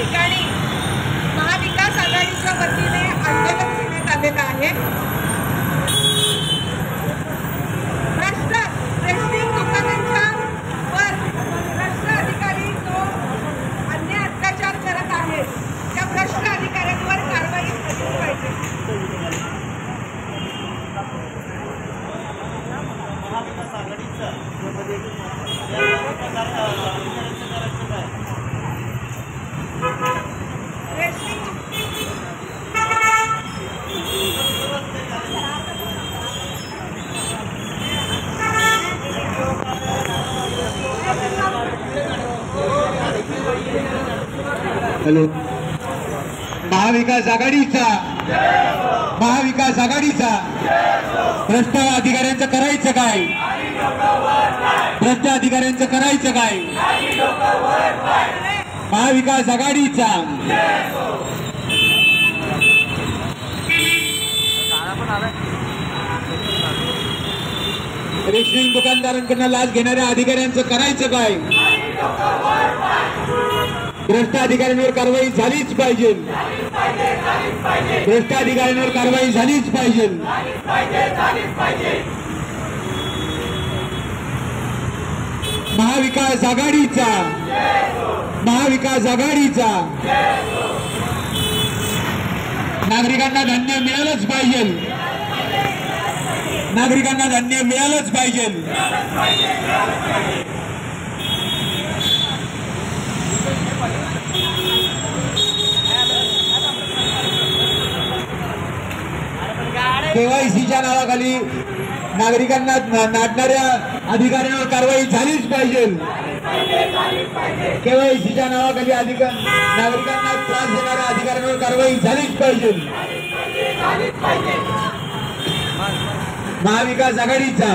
ठिकाणी महाविकास आघाडीच्या वतीने आंदोलन करण्यात आलेलं आहे। भ्रष्ट रेशनिंग दुकानांच्यावर भ्रष्ट अधिकारी जो अन्याय अत्याचार करत आहे त्या भ्रष्ट अधिकाऱ्यांवर कारवाई झाली पाहिजे। हॅलो, महाविकास आघाडीचा भ्रष्ट अधिकाऱ्यांचं करायचं काय? भ्रष्ट अधिकाऱ्यांचं करायचं काय? महाविकास आघाडीचा रेशनिंग दुकानदारांकडून लाच घेणाऱ्या अधिकाऱ्यांचं करायचं काय? भ्रष्ट अधिकाऱ्यांवर कारवाई झालीच पाहिजे। भ्रष्ट अधिकाऱ्यांवर कारवाई झालीच पाहिजे। महाविकास आघाडीचा नागरिकांना धान्य मिळालंच पाहिजे। नागरिकांना धान्य मिळालंच पाहिजे। केवायसीच्या नावाखाली नागरिकांना नाटणाऱ्या अधिकाऱ्यांवर कारवाई झालीच पाहिजे। केवायसीच्या नावाखाली नागरिकांना त्रास देणाऱ्या अधिकाऱ्यांवर कारवाई झालीच पाहिजे। महाविकास आघाडीचा